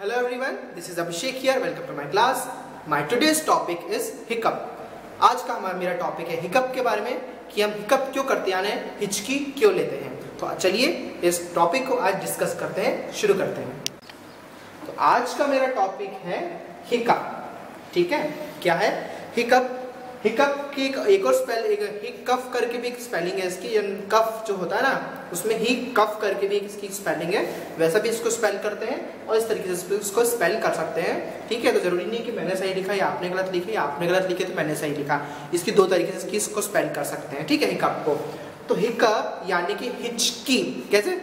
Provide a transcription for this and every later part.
Hello everyone, this is Abhishek here. Welcome to my class. My today's topic is hiccup. आज का मेरा topic है hiccup के बारे में कि हम हिकअप क्यों करते हैं, यानी हिचकी क्यों लेते हैं। तो चलिए इस टॉपिक को आज डिस्कस करते हैं, शुरू करते हैं। तो आज का मेरा टॉपिक है हिकअप। ठीक है, क्या है हिकअप? हिकअप की एक और हिकअप करके भी एक स्पेलिंग है इसकी। कफ जो होता है ना, उसमें ही कफ करके भी इसकी स्पेलिंग है, वैसा भी इसको स्पेल करते हैं और इस तरीके से इसको स्पेल कर सकते हैं। ठीक है, तो जरूरी नहीं कि मैंने सही लिखा या आपने गलत लिखा, या आपने गलत लिखे तो मैंने सही लिखा। इसकी दो तरीके से इसको स्पेल कर सकते हैं। ठीक है, हिकअप को। तो हिकअप यानी कि हिचकी। कैसे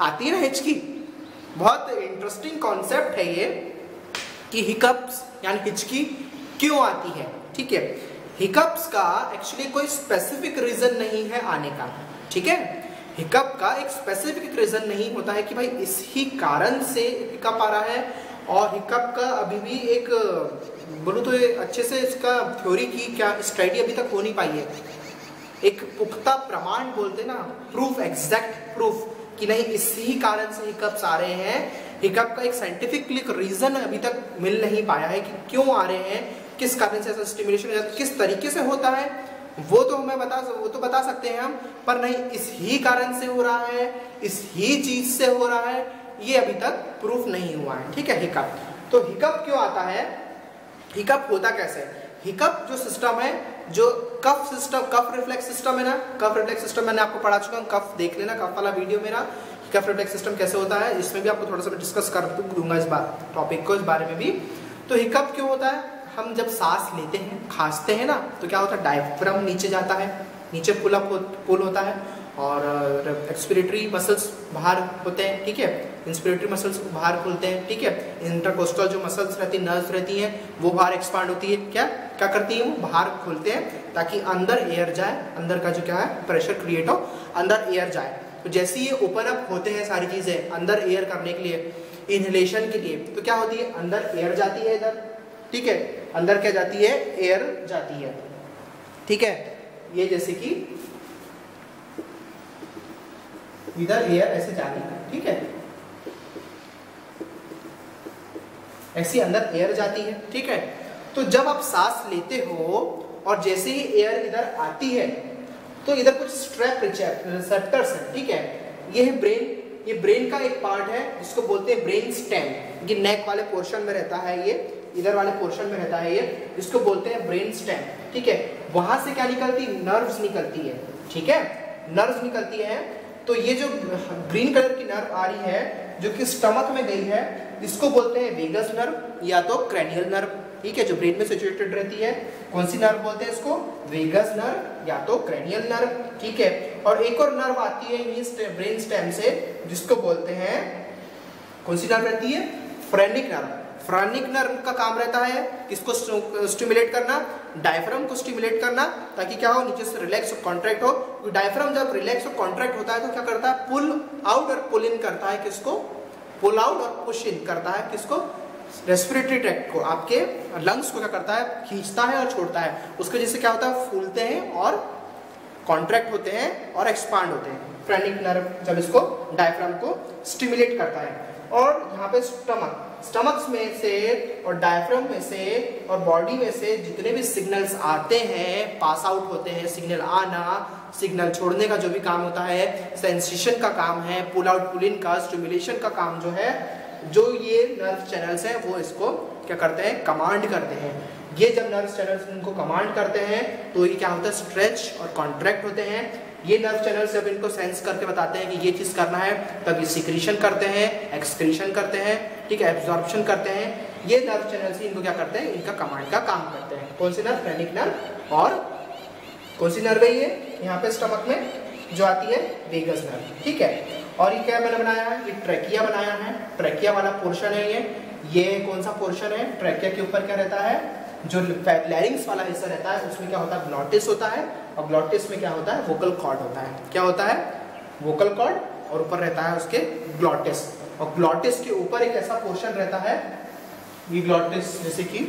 आती है ना हिचकी? बहुत इंटरेस्टिंग कॉन्सेप्ट है ये कि हिकअप्स यानी हिचकी क्यों आती है। ठीक है, हिकअप्स का एक्चुअली कोई स्पेसिफिक रीजन नहीं है आने का। ठीक है, हिकअप का एक स्पेसिफिक रीजन नहीं होता है कि भाई इस ही कारण से हिकअप आ रहा है। और हिकअप का अभी भी एक बोलूँ तो अच्छे से इसका थ्योरी की क्या स्टडी अभी तक हो नहीं पाई है। एक पुख्ता प्रमाण बोलते ना, प्रूफ, एग्जैक्ट प्रूफ कि नहीं इसी कारण से हिकअप्स आ रहे हैं। हिकअप का एक साइंटिफिकली रीजन अभी तक मिल नहीं पाया है कि क्यों आ रहे हैं, किस कारण से ऐसा स्टिमुलेशन किस तरीके से होता है। वो तो बता सकते हैं हम, पर नहीं इस ही कारण से हो रहा है, इस ही चीज से हो रहा है, ये अभी तक प्रूफ नहीं हुआ है। ठीक है, हिकअप। तो हिकअप क्यों आता है, हिकअप होता कैसे? हिकअप जो सिस्टम है, जो कफ सिस्टम, कफ रिफ्लेक्स सिस्टम है ना, कफ रिफ्लेक्स सिस्टम मैंने आपको पढ़ा चुका हूँ। कफ देख लेना, कफ वाला वीडियो मेरा, कफ रिफ्लेक्स सिस्टम कैसे होता है, इसमें भी आपको थोड़ा सा डिस्कस कर दूंगा इस बार टॉपिक को, इस बारे में भी। तो हिकअप क्यों होता है? हम जब सांस लेते हैं, खांसते हैं ना, तो क्या होता है, डायफ्राम नीचे जाता है, नीचे पुल होता है, और एक्सपिरेटरी मसल्स बाहर होते हैं। ठीक है, इंस्पिरेटरी मसल्स बाहर खुलते हैं। ठीक है, इंटरकोस्टल जो मसल्स रहती है, नर्व्स रहती हैं, वो बाहर एक्सपांड होती है। क्या करती है, वो बाहर खुलते हैं ताकि अंदर एयर जाए, अंदर का जो क्या है प्रेशर क्रिएट हो, अंदर एयर जाए। तो जैसे ये ओपन अप होते हैं सारी चीजें अंदर एयर करने के लिए, इनहेलेशन के लिए, तो क्या होती है, अंदर एयर जाती है इधर। ठीक है, अंदर क्या जाती है, एयर जाती है। ठीक है, ये जैसे कि इधर एयर ऐसे जा रही है। ठीक है, ऐसी अंदर एयर जाती है। ठीक है, तो जब आप सांस लेते हो और जैसे ही एयर इधर आती है, तो इधर कुछ स्ट्रेप रिसेप्टर्स हैं। ठीक है, ये है ब्रेन, ये ब्रेन का एक पार्ट है जिसको बोलते हैं ब्रेन स्टेम। ये नेक वाले पोर्शन में रहता है, ये इधर वाले पोर्शन में रहता है, ये जिसको बोलते हैं ब्रेन स्टेम। ठीक है, वहां से क्या निकलती, नर्व्स निकलती है। ठीक है, नर्व्स निकलती है। तो ये जो ग्रीन कलर की नर्व आ रही है जो कि स्टमक में गई है, इसको बोलते हैं वेगस नर्व या तो क्रैनियल नर्व। ठीक है, जो ब्रेन में सिचुएटेड रहती है, कौन सी नर्व बोलते हैं इसको, वेगस नर्व या तो क्रैनियल नर्व। ठीक है, और एक और नर्व आती है ब्रेन स्टेम से, जिसको बोलते हैं, कौन सी नर्व रहती है, फ्रेनिक नर्व। फ्रेनिक नर्व का काम रहता है किसको स्टिमुलेट करना, डायफ्राम को स्टिमुलेट करना, ताकि क्या हो, नीचे से रिलैक्स और कॉन्ट्रैक्ट हो। डायफ्राम जब रिलैक्स और कॉन्ट्रैक्ट होता है तो क्या करता है, पुल आउट और पुल इन करता है, किसको, पुल आउट और पुश इन करता है, किसको, रेस्पिरेटरी ट्रैक्ट को, आपके लंग्स को क्या करता है, खींचता है और छोड़ता है। उसके जैसे क्या होता है, फूलते हैं और कॉन्ट्रैक्ट होते हैं और एक्सपांड होते हैं फ्रेनिक नर्व, जब इसको डायफ्राम को स्टिमुलेट करता है। और यहाँ पे स्टमक में से और डायफ्राम में से और बॉडी में से जितने भी सिग्नल्स आते हैं, पास आउट होते हैं, सिग्नल आना, सिग्नल छोड़ने का जो भी काम होता है, सेंसेशन का काम है, पुल आउट पुल इन का, स्टिमुलेशन का काम जो है, जो ये नर्व चैनल्स हैं वो इसको क्या करते हैं, कमांड करते हैं। ये जब नर्व चैनल्स इनको कमांड करते हैं तो ये क्या होता है, स्ट्रेच और कॉन्ट्रैक्ट होते हैं। ये नर्व चैनल्स जब इनको सेंस करके बताते हैं कि ये चीज करना है, तब ये सिक्रीशन करते हैं, एक्सक्रीशन करते हैं। ठीक है, एब्जॉर्प्शन करते हैं। ये नर्व चैनल्स ही इनको क्या करते हैं, इनका कमांड का काम करते हैं। कौन सी नर्व, फ्रेनिक नर्व, और कौन सी नर्व है ये, यहाँ पे स्टमक में जो आती है, वेगस नर्व। ठीक है, और ये क्या मैंने बनाया है, ये ट्रैकिया बनाया है, ट्रैकिया वाला पोर्शन है ये कौन सा पोर्शन है, ट्रैकिया के ऊपर क्या रहता है, जो लैरिंग्स वाला हिस्सा रहता है, उसमें क्या होता है, ग्लॉटिस होता है, और ग्लॉटिस में क्या होता है, वोकल कॉर्ड होता है। क्या होता है, वोकल कॉर्ड, और ऊपर रहता है उसके ग्लॉटिस। और ग्लॉटिस के ऊपर एक ऐसा पोर्शन रहता है, ये ग्लॉटिस जैसे कि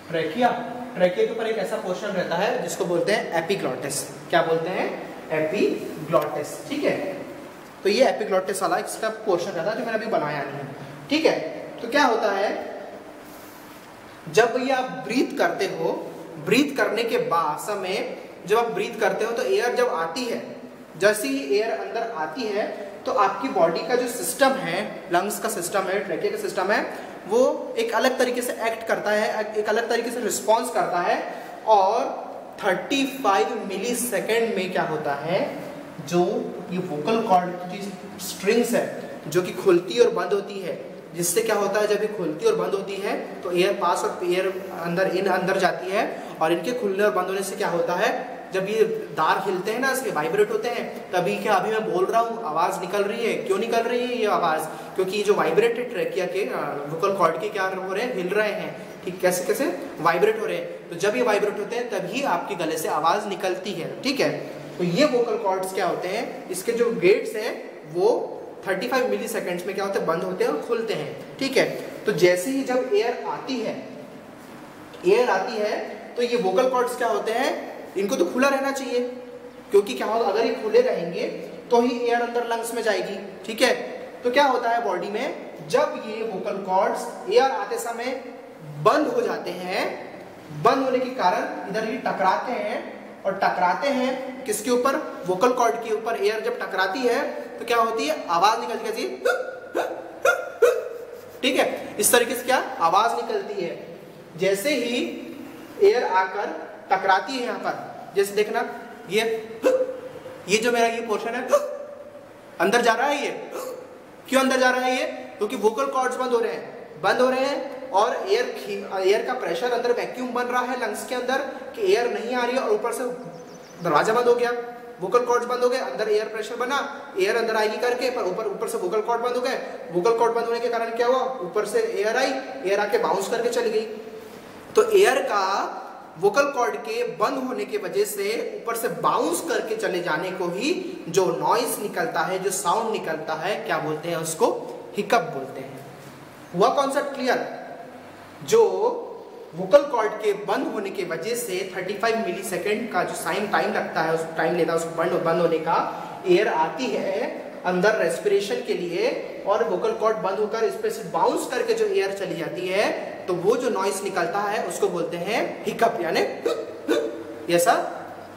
ट्रैकिया, ट्रैकिया के ऊपर एक ऐसा पोर्शन रहता है जिसको बोलते हैं एपिग्लॉटिस। क्या बोलते हैं, एपिग्लॉटिस। ठीक है, तो ये एपिग्लॉटिस वाला इसका पोर्शन रहता है जो मैंने अभी बनाया नहीं है। ठीक है, तो क्या होता है जब ये आप ब्रीथ करते हो, ब्रीथ करने के बाद समय जब आप ब्रीथ करते हो तो एयर जब आती है, जैसे ही एयर अंदर आती है तो आपकी बॉडी का जो सिस्टम है, लंग्स का सिस्टम है, ट्रैकिया का सिस्टम है, वो एक अलग तरीके से एक्ट करता है, एक अलग तरीके से रिस्पॉन्स करता है और 35 मिली सेकेंड में क्या होता है, जो ये वोकल कॉर्ड की स्ट्रिंग्स है जो कि खुलती और बंद होती है, जिससे क्या होता है जब ये खुलती और बंद होती है तो एयर पास और एयर अंदर जाती है, और इनके खुलने और बंद होने से क्या होता है, जब ये दार हिलते हैं ना, इसके वाइब्रेट होते हैं, तभी क्या अभी मैं बोल रहा हूँ आवाज निकल रही है। क्यों निकल रही है ये आवाज? क्योंकि ये जो वाइब्रेटेड ट्रैकिया के वोकल कॉर्ड के क्या हो रहे हैं, हिल रहे हैं। ठीक, कैसे कैसे वाइब्रेट हो रहे हैं, तो जब ये वाइब्रेट होते हैं तभी आपके गले से आवाज निकलती है। ठीक है, तो ये वोकल कॉर्ड्स क्या होते हैं, इसके जो गेट्स हैं वो 35 मिली सेकेंड्स में क्या होते हैं, बंद होते हैं और खुलते हैं। ठीक है, तो जैसे ही जब एयर आती है तो ये वोकल कॉर्ड्स क्या होते हैं, इनको तो खुला रहना चाहिए, क्योंकि क्या होगा अगर ये खुले रहेंगे तो ही एयर अंदर लंग्स में जाएगी। ठीक है, तो क्या होता है बॉडी में, जब ये वोकल कॉर्ड्स एयर आते समय बंद हो जाते हैं, बंद होने के कारण इधर ये टकराते हैं, और टकराते हैं किसके ऊपर, वोकल कॉर्ड के ऊपर। एयर जब टकराती है तो क्या होती है, आवाज निकलती है। ठीक है, इस तरीके से क्या आवाज निकलती है। जैसे ही एयर आकर टकराती है यहाँ पर, जैसे देखना ये जो मेरा ये पोर्शन है अंदर जा रहा है, ये क्यों अंदर जा रहा है, ये क्योंकि वोकल कॉर्ड्स बंद हो रहे हैं और एयर का प्रेशर अंदर वैक्यूम बन रहा है लंग्स के अंदर कि एयर नहीं आ रही है, और ऊपर से दरवाजा बंद हो गया, वोकल कॉर्ड्स बंद हो गए, अंदर एयर प्रेशर बना, एयर अंदर आएगी करके, पर ऊपर से वोकल कॉर्ड बंद हो गए। वोकल कॉर्ड बंद होने के कारण क्या हुआ, ऊपर से एयर आई, एयर आके बाउंस करके चली गई। तो एयर का वोकल कॉर्ड के बंद होने की वजह से ऊपर से बाउंस करके चले जाने को ही जो नॉइस निकलता है, जो साउंड निकलता है, क्या बोलते हैं उसको, हिकअप बोलते हैं। हुआ कॉन्सेप्ट क्लियर? जो वोकल कॉर्ड के बंद होने की वजह से 35 मिली सेकेंड का जो टाइम लगता है, उस टाइम लेता है उसको बंद होने का, एयर आती है अंदर रेस्पिरेशन के लिए और वोकल कॉर्ड बंद होकर इस पे से बाउंस करके जो एयर चली जाती है, तो वो जो नॉइस निकलता है उसको बोलते हैं हिकअप, यानी ऐसा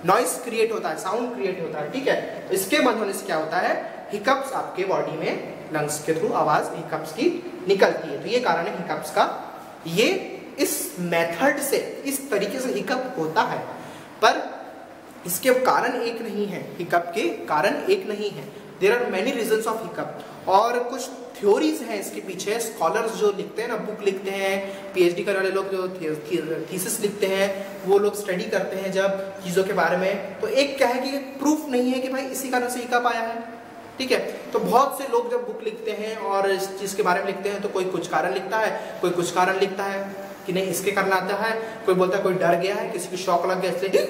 नॉइस क्रिएट होता है, साउंड क्रिएट होता है। ठीक है, तो इसके बंद होने से क्या होता है, हिकअप्स आपके बॉडी में लंग्स के थ्रू आवाज हिकअप्स की निकलती है। तो ये कारण है हिकअप्स का। ये इस मेथड से, इस तरीके से हिकअप होता है, पर इसके कारण एक नहीं है, हिकअप के कारण एक नहीं है। There are many reasons of hiccup, और कुछ थ्योरीज हैं इसके पीछे। स्कॉलर्स जो लिखते हैं ना, बुक लिखते हैं, पीएचडी करने वाले लोग जो थीसिस लिखते हैं, वो लोग स्टडी करते हैं जब चीज़ों के बारे में, तो एक क्या है कि प्रूफ नहीं है कि भाई इसी कारण से हिकअप आया है। ठीक है, तो बहुत से लोग जब बुक लिखते हैं और इस चीज़ के बारे में लिखते हैं, तो कोई कुछ कारण लिखता है, कोई कुछ कारण लिखता है कि नहीं इसके कारण आता है, कोई बोलता है कोई डर गया है, किसी की शॉक लग गया इसलिए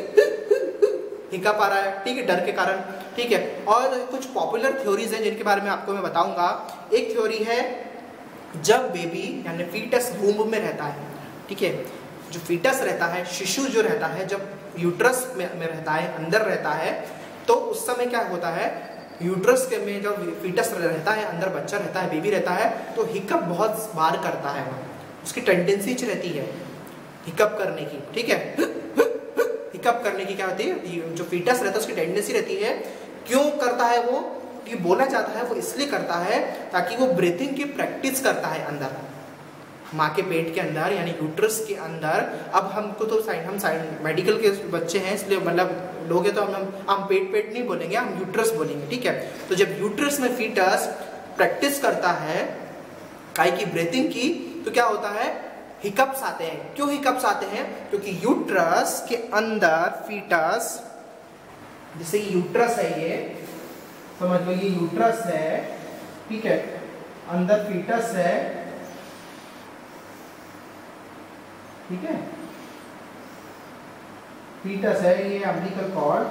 हिकअप आ रहा है। ठीक है, डर के कारण। ठीक है, और कुछ पॉपुलर थ्योरीज हैं जिनके बारे में आपको मैं बताऊंगा। एक थ्योरी है, जब बेबी यानी फीटस वूम्ब में रहता है, ठीक है, जो फीटस रहता है, शिशु जो रहता है, जब यूट्रस में रहता है, अंदर रहता है, तो उस समय क्या होता है, यूट्रस के में जब फीटस रहता है, अंदर बच्चा रहता है, बेबी रहता है, तो हिकअप बहुत बार करता है, उसकी टेंडेंसी रहती है हिकअप करने की। ठीक है, हिकअप करने की क्या होती है, जो फीटस रहता है उसकी टेंडेंसी रहती है। क्यों करता है वो, ये बोला जाता है वो इसलिए करता है ताकि वो ब्रीथिंग की प्रैक्टिस करता है अंदर, माँ के पेट के अंदर यानी यूट्रस के अंदर। अब हमको तो हम मेडिकल के बच्चे हैं, इसलिए मतलब लोग हैं तो हम पेट नहीं बोलेंगे, हम यूट्रस बोलेंगे। ठीक है, तो जब यूट्रस में फीटस प्रैक्टिस करता है काई की ब्रीथिंग की, तो क्या होता है, हिकअप्स आते हैं। क्यों हिकअप्स आते हैं, क्योंकि यूट्रस के अंदर फीटस, जैसे यूट्रस है, ये समझ लो ये यूट्रस है, ठीक है, अंदर फीटस है, ठीक है, फीटस है, ये अम्बिलिकल कॉर्ड,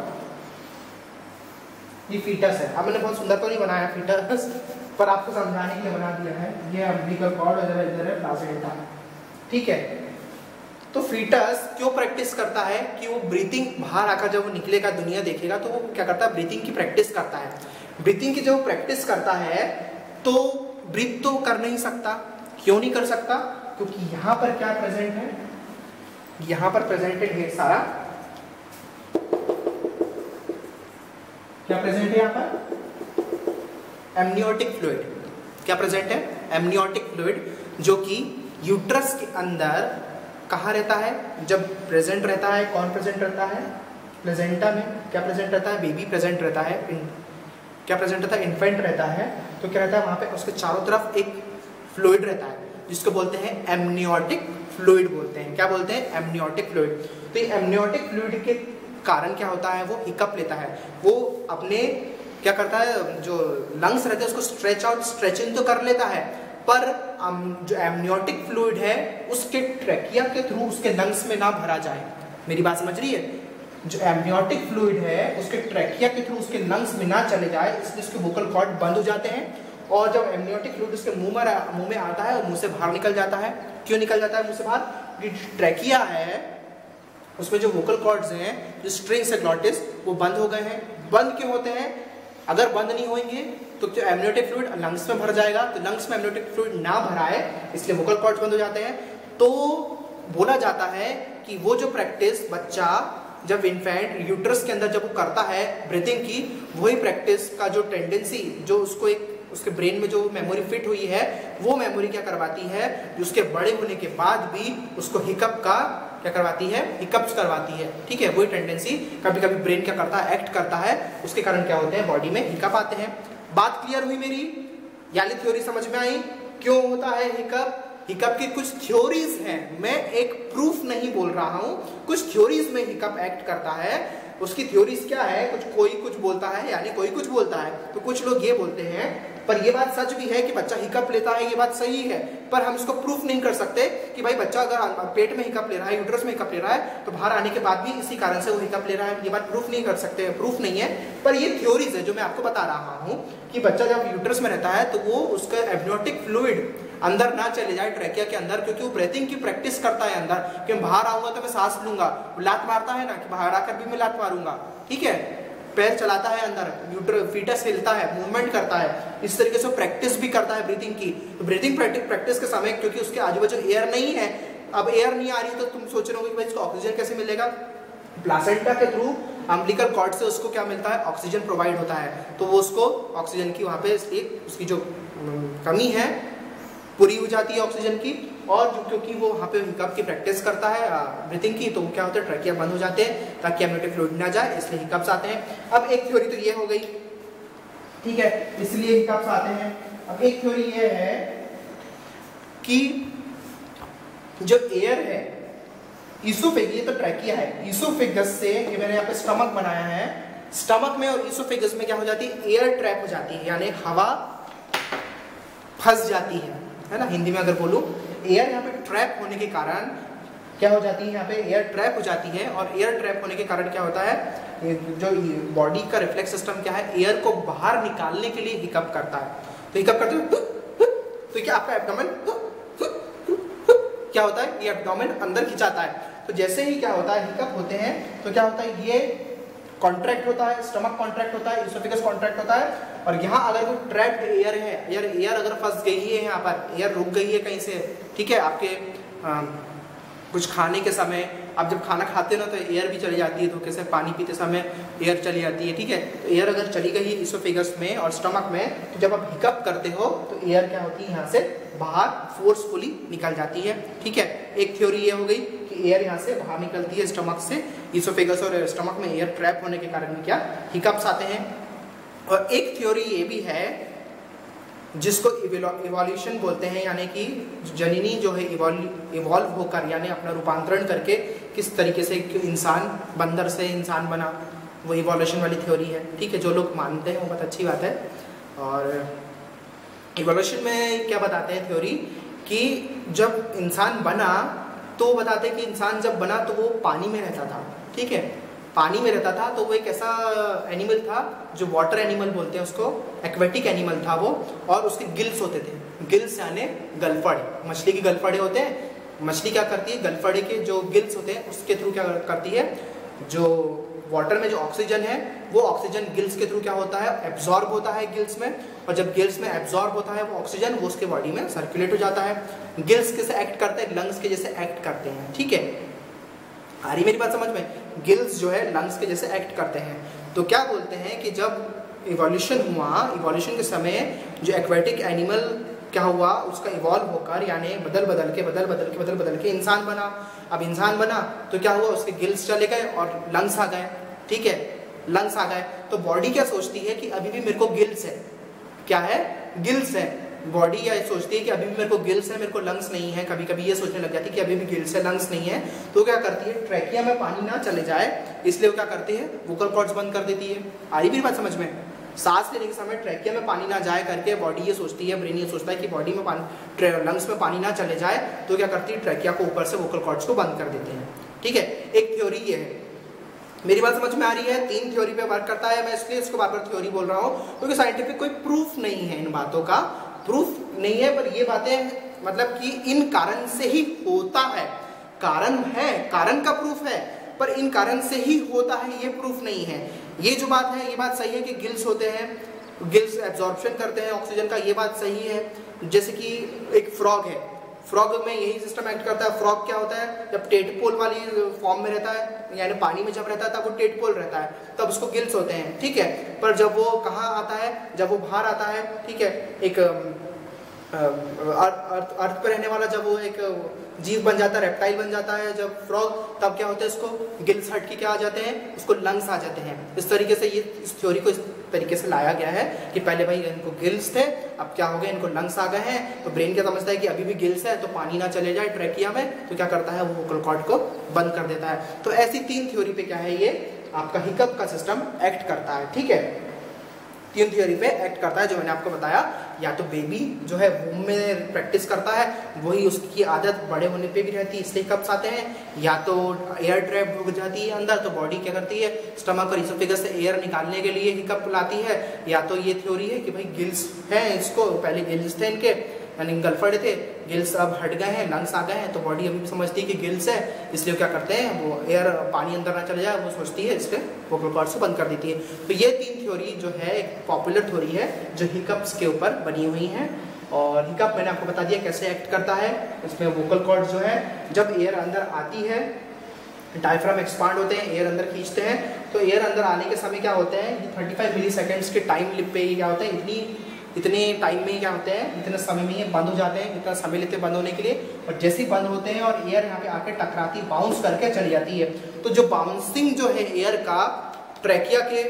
ये फीटस है। अब मैंने बहुत सुंदर तो नहीं बनाया फीटस, पर आपको समझाने के लिए बना दिया है। ये अम्बिलिकल कॉर्ड, इधर है प्लासेंटा। ठीक है, तो फीटस क्यों प्रैक्टिस करता है कि वो ब्रीथिंग बाहर आकर जब वो निकलेगा, दुनिया देखेगा, तो वो क्या करता है, ब्रीथिंग की प्रैक्टिस करता है। ब्रीथिंग की जब प्रैक्टिस करता है तो ब्रीथ तो कर नहीं सकता। क्यों नहीं कर सकता? क्योंकि यहाँ पर क्या प्रेजेंट है, यहाँ पर प्रेजेंटेड है सारा, क्या प्रेजेंट है यहाँ पर, एमनियोटिक फ्लूइड। क्या प्रेजेंट है? एमनियोटिक फ्लूइड, जो कि यूट्रस के अंदर कहाँ रहता है, जब प्रेजेंट रहता है। कौन प्रेजेंट रहता है? प्लेजेंटा में क्या प्रेजेंट रहता है? बेबी प्रेजेंट रहता है। क्या प्रेजेंट रहता है? इन्फेंट रहता है। तो क्या रहता है वहाँ पे, उसके चारों तरफ एक फ्लूइड रहता है जिसको बोलते हैं एमनियोटिक फ्लूइड बोलते हैं। क्या बोलते हैं? Amniotic fluid. तो ये एमनियोटिक फ्लूइड के कारण क्या होता है, वो हिकअप लेता है। वो अपने क्या करता है, जो लंग्स रहते हैं उसको स्ट्रेच आउट, स्ट्रेचिंग तो कर लेता है, पर जो एमनियोटिक फ्लूइड है उसके ट्रैकिया के थ्रू उसके लंग्स में ना भरा जाए। मेरी बात समझ रही है? जो एमनियोटिक फ्लूइड है उसके ट्रैकिया के थ्रू उसके लंग्स में ना चले जाए, इसलिए उसके वोकल कॉर्ड बंद हो जाते हैं। और जब एमनियोटिक फ्लूइड उसके मुंह में आता है और मुंह से बाहर निकल जाता है। क्यों निकल जाता है मुंह से बाहर? ट्रैकिया है, उसमें जो वोकल कॉर्ड्स हैं, जो स्ट्रिंग्स है, ग्लॉटिस, वो बंद हो गए हैं। बंद क्यों होते हैं? अगर बंद नहीं होंगे तो जो एमनियोटिक फ्लूइड लंग्स में भर जाएगा, तो लंग्स में एमनियोटिक फ्लूइड ना भराए, इसलिए वोकल कॉर्ड्स बंद हो जाते हैं। तो बोला जाता है कि वो जो प्रैक्टिस बच्चा जब इन्फेंट यूट्रस के अंदर जब वो करता है ब्रीथिंग की, वही प्रैक्टिस का जो टेंडेंसी, जो उसको एक उसके ब्रेन में जो मेमोरी फिट हुई है, वो मेमोरी क्या करवाती है, उसके बड़े होने के बाद भी उसको हिकअप का क्या करवाती है, हिकअप्स करवाती है। ठीक है, वही टेंडेंसी कभी कभी ब्रेन क्या करता है, एक्ट करता है, उसके कारण क्या होते हैं, बॉडी में हिकअप आते हैं। बात क्लियर हुई मेरी? यानी थ्योरी समझ में आई क्यों होता है हिकअप? हिकअप की कुछ थ्योरीज हैं, मैं एक प्रूफ नहीं बोल रहा हूं, कुछ थ्योरीज में हिकअप एक्ट करता है। उसकी थ्योरीज क्या है? कोई कुछ बोलता है, यानी कोई कुछ बोलता है, तो कुछ लोग ये बोलते हैं, पर ये बात सच भी है कि बच्चा हिकअप लेता है, ये बात सही है, पर हम इसको प्रूफ नहीं कर सकते कि भाई बच्चा अगर पेट में हिकअप ले रहा है, यूट्रस में हिकअप ले रहा है, तो बाहर आने के बाद भी इसी कारण से वो हिकअप ले रहा है, ये बात प्रूफ नहीं कर सकते, प्रूफ नहीं है। पर ये थ्योरीज है जो मैं आपको बता रहा हूँ कि बच्चा जब यूट्रस में रहता है तो वो उसका एमनियोटिक फ्लूइड अंदर ना चले जाए ट्रैकिया के अंदर, क्योंकि वो ब्रीथिंग की प्रैक्टिस करता है अंदर कि बाहर आऊंगा तो मैं सांस लूंगा। लात मारता है ना कि बाहर आकर भी मैं लात मारूंगा, ठीक है, पैर चलाता है अंदर, यूट्रस फीटस हिलता है, मूवमेंट करता है, इस तरीके से प्रैक्टिस भी करता है ब्रीथिंग की। तो ब्रीथिंग प्रैक्टिस के समय क्योंकि उसके आजू बाजू एयर नहीं है, अब एयर नहीं आ रही तो तुम सोच रहे हो कि भाई इसको ऑक्सीजन कैसे मिलेगा? प्लासेंटा के थ्रू अम्बिलिकल कॉर्ड से उसको क्या मिलता है, ऑक्सीजन प्रोवाइड होता है, तो वो उसको ऑक्सीजन की वहाँ पे उसकी जो कमी है पूरी हो जाती है ऑक्सीजन की। और जो क्योंकि वो वहाँ पे हिकअप की प्रैक्टिस करता है ब्रीथिंग की, तो क्या होता है, ट्रैकिया बंद हो जाते हैं ताकि एमनियोटिक फ्लूइड ना जाए, इसलिए हिकअप्स आते हैं। अब एक थ्योरी तो ये हो गई, ठीक है, इसलिए हिकअप्स आते हैं। अब एक थ्योरी ये है कि जो एयर है, ईसोफेगस, ये तो ट्रैकिया है, ईसोफेगस से, ये मैंने यहाँ पे स्टमक बनाया है, स्टमक में और ईसोफेगस में क्या हो जाती है, एयर ट्रैप हो जाती है, यानी हवा फंस जाती है ना, हिंदी में अगर बोलूं, एयर यहाँ पे ट्रैप होने के कारण क्या हो जाती है, यहाँ पे एयर ट्रैप हो जाती है। और एयर ट्रैप होने के कारण क्या होता है, जो बॉडी का रिफ्लेक्स सिस्टम क्या है, एयर को बाहर निकालने के लिए हिकअप करता है। तो हिकअप करते हुए तो क्या आपका एब्डोमेन क्या होता है, ये एब्डोमेन अंदर खिंचाता है। तो जैसे ही क्या होता है, हिकअप होते हैं, तो क्या होता है, ये कॉन्ट्रैक्ट होता है, स्टमक कॉन्ट्रैक्ट होता है, इसोफेगस कॉन्ट्रैक्ट होता है। और यहाँ अगर कोई ट्रैप्ड एयर है, एयर अगर फंस गई है, यहाँ पर एयर रुक गई है कहीं से, ठीक है, आपके कुछ खाने के समय आप जब खाना खाते ना तो एयर भी चली जाती है, तो कैसे पानी पीते समय एयर चली जाती है, ठीक है, तो एयर अगर चली गई है इसोफेगस में और स्टमक में, तो जब आप हिकअप करते हो तो एयर क्या होती है, यहाँ से बाहर फोर्सफुली निकल जाती है, ठीक है। एक थ्योरी ये हो गई कि एयर यहाँ से बाहर निकलती है स्टमक से, इसोफेगस और स्टमक में एयर ट्रैप होने के कारण क्या हिकअप्स आते हैं। और एक थ्योरी ये भी है जिसको इवोल्यूशन बोलते हैं, यानी कि जननी जो है इवॉल्व होकर, यानी अपना रूपांतरण करके किस तरीके से इंसान बंदर से इंसान बना, वो इवोल्यूशन वाली थ्योरी है, ठीक है। जो लोग मानते हैं वो बहुत अच्छी बात है। और इवोल्यूशन में क्या बताते हैं थ्योरी कि जब इंसान बना तो बताते हैं कि इंसान जब बना तो वो पानी में रहता था, ठीक है, पानी में रहता था, तो वो एक ऐसा एनिमल था जो वाटर एनिमल बोलते हैं उसको, एक्वेटिक एनिमल था वो, और उसके गिल्स होते थे, गिल्स यानी गलफड़, मछली की गलफड़े होते हैं, मछली क्या करती है, गलफड़े के जो गिल्स होते हैं उसके थ्रू क्या करती है, जो वाटर में जो ऑक्सीजन है वो ऑक्सीजन गिल्स के थ्रू क्या होता है, एब्जॉर्ब होता है गिल्स में, और जब गिल्स में एब्जॉर्ब होता है वो ऑक्सीजन वो उसके बॉडी में सर्कुलेट हो जाता है। गिल्स कैसे एक्ट करते हैं, लंग्स के जैसे एक्ट करते हैं, ठीक है, आ रही मेरी बात समझ में, गिल्स जो है लंग्स के जैसे एक्ट करते हैं। तो क्या बोलते हैं कि जब इवोल्यूशन हुआ, इवोल्यूशन के समय जो एक्वेटिक एनिमल क्या हुआ, उसका इवॉल्व होकर यानी बदल बदल के इंसान बना। अब इंसान बना तो क्या हुआ, उसके गिल्स चले गए और लंग्स आ गए, ठीक है, लंग्स आ गए। तो बॉडी क्या सोचती है कि अभी भी मेरे को गिल्स है, क्या है, गिल्स है। बॉडी या सोचती है कि अभी भी मेरे को गिल्स है, मेरे को लंग्स नहीं है। कभी कभी ये सोचने लग जाती है कि अभी भी गिल्स है, लंग्स नहीं है। तो क्या करती है, ट्रैकिया में पानी ना चले जाए इसलिए वो क्या करती है, वोकल कॉर्ड्स बंद कर देती है। आ रही मेरी बात समझ में, सांस लेने के समय ट्रैकिया में पानी ना जाए करके बॉडी ये सोचती है, ब्रेन ये सोचता है कि बॉडी में पानी, लंग्स में पानी ना चले जाए, तो क्या करती है, ट्रैकिया को ऊपर से वोकल कॉर्ड्स को बंद कर देते हैं, ठीक है। एक थ्योरी ये है, मेरी बात समझ में आ रही है, 3 थ्योरी पे वर्क करता है। मैं इसलिए इसको बार बार थ्योरी बोल रहा हूँ क्योंकि साइंटिफिक कोई प्रूफ नहीं है, इन बातों का प्रूफ नहीं है, पर ये बातें मतलब कि इन कारण से ही होता है, कारण है, कारण का प्रूफ है, पर इन कारण से ही होता है ये प्रूफ नहीं है। ये जो बात है ये बात सही है कि गिल्स होते हैं, गिल्स एब्जॉर्प्शन करते हैं ऑक्सीजन का, ये बात सही है। जैसे कि एक फ्रॉग है, फ्रॉग में यही सिस्टम एक्ट करता है। फ्रॉग क्या होता है, जब टेडपोल वाली फॉर्म में रहता है यानी पानी में जब रहता है तब वो टेडपोल रहता है, तब उसको गिल्स होते हैं, ठीक है। पर जब वो कहाँ आता है, जब वो बाहर आता है, ठीक है, एक अर्थ पर रहने वाला जब वो एक जीव बन जाता है, रेप्टाइल बन जाता है जब फ्रॉग, तब क्या होता है, इसको गिल्स हट के क्या आ जाते हैं, उसको लंग्स आ जाते हैं। इस तरीके से ये इस थ्योरी को इस तरीके से लाया गया है कि पहले भाई इनको गिल्स थे, अब क्या हो गया, इनको लंग्स आ गए हैं। तो ब्रेन क्या समझता है कि अभी भी गिल्स है तो पानी ना चले जाए ट्रैकिया में, तो क्या करता है, वो वोकल कॉर्ड को बंद कर देता है। तो ऐसी 3 थ्योरी पे क्या है, ये आपका हिकअप का सिस्टम एक्ट करता है, ठीक है। 3 थ्योरी पे एक्ट करता है जो मैंने आपको बताया। या तो बेबी जो है वूम में प्रैक्टिस करता है, वही उसकी आदत बड़े होने पे भी रहती है इसलिए हिकअप्स आते हैं। या तो एयर ट्रैप रुक जाती है अंदर, तो बॉडी क्या करती है, स्टमक और इसोफेगस से एयर निकालने के लिए हिकअप लाती है। या तो ये थ्योरी है कि भाई गिल्स हैं, इसको पहले गिल्स थे इनके यानी गलफड़े थे, गिल्स अब हट गए हैं, लंग्स आ गए हैं, तो बॉडी अभी समझती है कि गिल्स है, इसलिए क्या करते हैं, वो एयर पानी अंदर ना चले जाए वो सोचती है, इसलिए वोकल कॉर्ड्स को बंद कर देती है। तो ये 3 थ्योरी जो है एक पॉपुलर थ्योरी है जो हिकअप्स के ऊपर बनी हुई हैं। और हिकअप मैंने आपको बता दिया कैसे एक्ट करता है। इसमें वोकल कॉर्ड्स जो है जब एयर अंदर आती है, डायफ्राम एक्सपांड होते हैं, एयर अंदर खींचते हैं, तो एयर अंदर आने के समय क्या होते हैं, 35 मिली सेकेंड्स के टाइम पे क्या होता है, इतने टाइम में ही क्या होते हैं, इतने समय में ही बंद हो जाते हैं, इतना समय लेते हैं बंद होने के लिए। और जैसे ही बंद होते हैं और एयर यहाँ पे आके टकराती, बाउंस करके चली जाती है, तो जो बाउंसिंग जो है एयर का ट्रैकिया के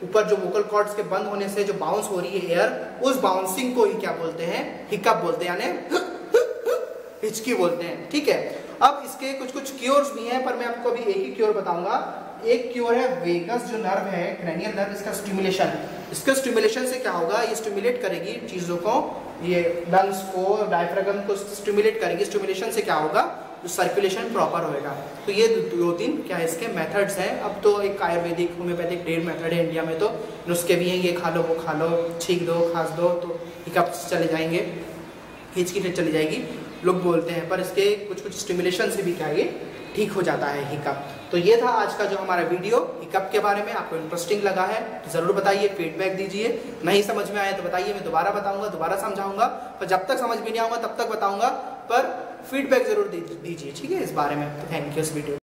ऊपर जो वोकल कॉर्ड्स के बंद होने से जो बाउंस हो रही है एयर, उस बाउंसिंग को ही क्या बोलते हैं, हिकअप बोलते हैं, यानी हिचकी बोलते हैं, ठीक है। अब इसके कुछ क्योर्स भी हैं, पर मैं आपको अभी एक ही क्योर बताऊंगा। एक क्योर है वेगस जो नर्व है, क्रैनियल नर्व, इसका स्टिमुलेशन। इसके स्टिमुलेशन से क्या होगा, ये स्टिमुलेट करेगी चीजों को, ये लंग्स को, डायफ्राम को स्टिमुलेट करेगी। स्टिमुलेशन से क्या होगा, जो सर्कुलेशन प्रॉपर होएगा। तो ये 2-3 क्या है इसके मेथड्स हैं। अब तो एक आयुर्वेदिक होम्योपैथिक 1.5 मेथड है इंडिया में, तो नुस्खे भी हैं, ये खा लो, वो खा लो, छींक दो, खांस दो, तो हिकअप्स चले जाएंगे, हिचकी चली जाएगी, लोग बोलते हैं। पर इसके कुछ स्टिमुलेशन से भी क्या ये ठीक हो जाता है हिकअप। तो ये था आज का जो हमारा वीडियो हिकअप के बारे में। आपको इंटरेस्टिंग लगा है तो ज़रूर बताइए, फीडबैक दीजिए। नहीं समझ में आया तो बताइए, मैं दोबारा बताऊंगा, दोबारा समझाऊंगा। पर जब तक समझ में नहीं आऊंगा तब तक बताऊंगा, पर फीडबैक जरूर दीजिए, ठीक है, इस बारे में। तो थैंक यू इस वीडियो